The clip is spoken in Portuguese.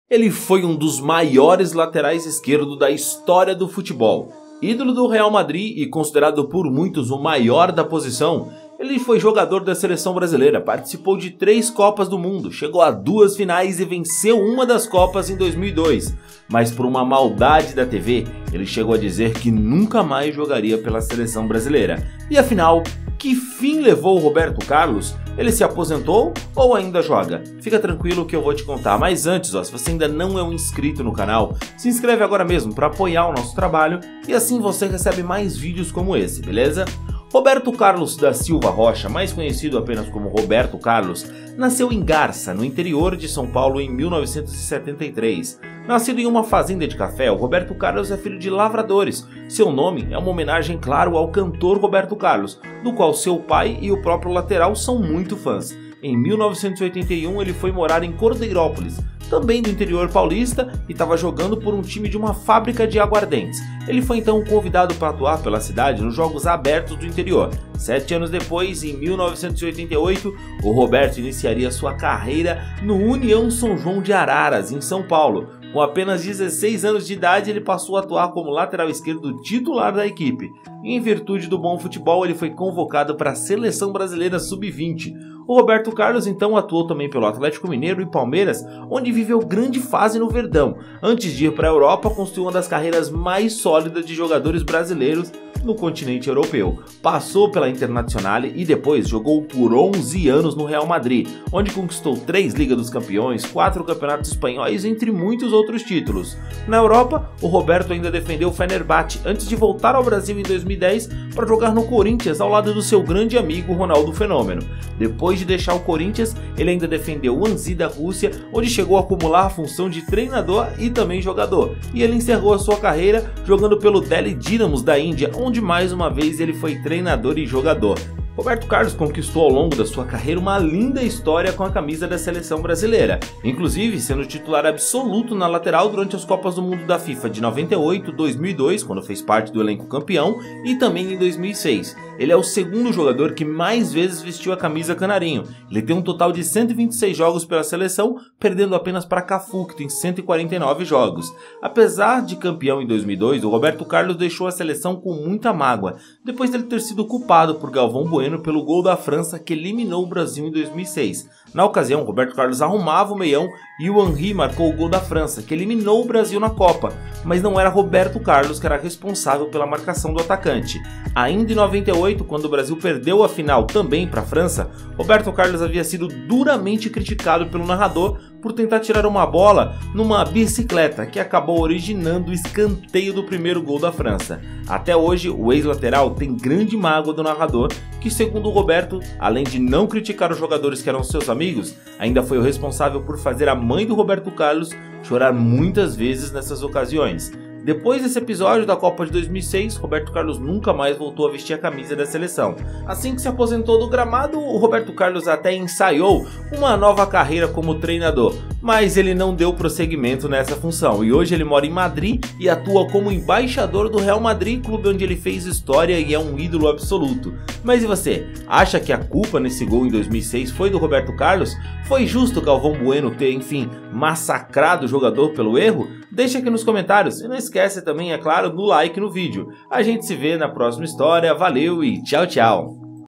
Ele foi um dos maiores laterais esquerdos da história do futebol. Ídolo do Real Madrid e considerado por muitos o maior da posição, ele foi jogador da seleção brasileira, participou de 3 Copas do Mundo, chegou a 2 finais e venceu uma das Copas em 2002. Mas por uma maldade da TV, ele chegou a dizer que nunca mais jogaria pela seleção brasileira. E afinal, que fim levou o Roberto Carlos? Ele se aposentou ou ainda joga? Fica tranquilo que eu vou te contar, mas antes, se você ainda não é um inscrito no canal, se inscreve agora mesmo para apoiar o nosso trabalho e assim você recebe mais vídeos como esse, beleza? Roberto Carlos da Silva Rocha, mais conhecido apenas como Roberto Carlos, nasceu em Garça, no interior de São Paulo em 1973. Nascido em uma fazenda de café, o Roberto Carlos é filho de lavradores. Seu nome é uma homenagem, claro, ao cantor Roberto Carlos, do qual seu pai e o próprio lateral são muito fãs. Em 1981 ele foi morar em Cordeirópolis, também do interior paulista, e estava jogando por um time de uma fábrica de aguardentes. Ele foi então convidado para atuar pela cidade nos Jogos Abertos do interior. 7 anos depois, em 1988, o Roberto iniciaria sua carreira no União São João de Araras, em São Paulo. Com apenas 16 anos de idade, ele passou a atuar como lateral esquerdo titular da equipe. E em virtude do bom futebol, ele foi convocado para a Seleção Brasileira Sub-20. O Roberto Carlos então atuou também pelo Atlético Mineiro e Palmeiras, onde viveu grande fase no Verdão. Antes de ir para a Europa, construiu uma das carreiras mais sólidas de jogadores brasileiros no continente europeu. Passou pela Internazionale e depois jogou por 11 anos no Real Madrid, onde conquistou 3 Liga dos Campeões, 4 campeonatos espanhóis, entre muitos outros títulos. Na Europa, o Roberto ainda defendeu o Fenerbahçe antes de voltar ao Brasil em 2010 para jogar no Corinthians ao lado do seu grande amigo Ronaldo Fenômeno. Depois de deixar o Corinthians, ele ainda defendeu o Anzi da Rússia, onde chegou a acumular a função de treinador e também jogador. E ele encerrou a sua carreira jogando pelo Delhi Dynamos da Índia, onde mais uma vez ele foi treinador e jogador. Roberto Carlos conquistou ao longo da sua carreira uma linda história com a camisa da seleção brasileira, inclusive sendo titular absoluto na lateral durante as Copas do Mundo da FIFA de 98, 2002, quando fez parte do elenco campeão, e também em 2006. Ele é o segundo jogador que mais vezes vestiu a camisa canarinho. Ele tem um total de 126 jogos pela seleção, perdendo apenas para Cafu, que tem 149 jogos. Apesar de campeão em 2002, o Roberto Carlos deixou a seleção com muita mágoa, depois dele ter sido culpado por Galvão Bueno pelo gol da França que eliminou o Brasil em 2006. Na ocasião, Roberto Carlos arrumava o meião e o Henry marcou o gol da França, que eliminou o Brasil na Copa, mas não era Roberto Carlos que era responsável pela marcação do atacante. Ainda em 98, quando o Brasil perdeu a final também para a França, Roberto Carlos havia sido duramente criticado pelo narrador por tentar tirar uma bola numa bicicleta, que acabou originando o escanteio do primeiro gol da França. Até hoje, o ex-lateral tem grande mágoa do narrador, que segundo o Roberto, além de não criticar os jogadores que eram seus amigos, ainda foi o responsável por fazer a mãe do Roberto Carlos chorar muitas vezes nessas ocasiões. Depois desse episódio da Copa de 2006, Roberto Carlos nunca mais voltou a vestir a camisa da seleção. Assim que se aposentou do gramado, o Roberto Carlos até ensaiou uma nova carreira como treinador, mas ele não deu prosseguimento nessa função e hoje ele mora em Madrid e atua como embaixador do Real Madrid, clube onde ele fez história e é um ídolo absoluto. Mas e você? Acha que a culpa nesse gol em 2006 foi do Roberto Carlos? Foi justo Galvão Bueno ter, enfim, massacrado o jogador pelo erro? Deixa aqui nos comentários e não esquece também, é claro, do like no vídeo. A gente se vê na próxima história, valeu e tchau, tchau!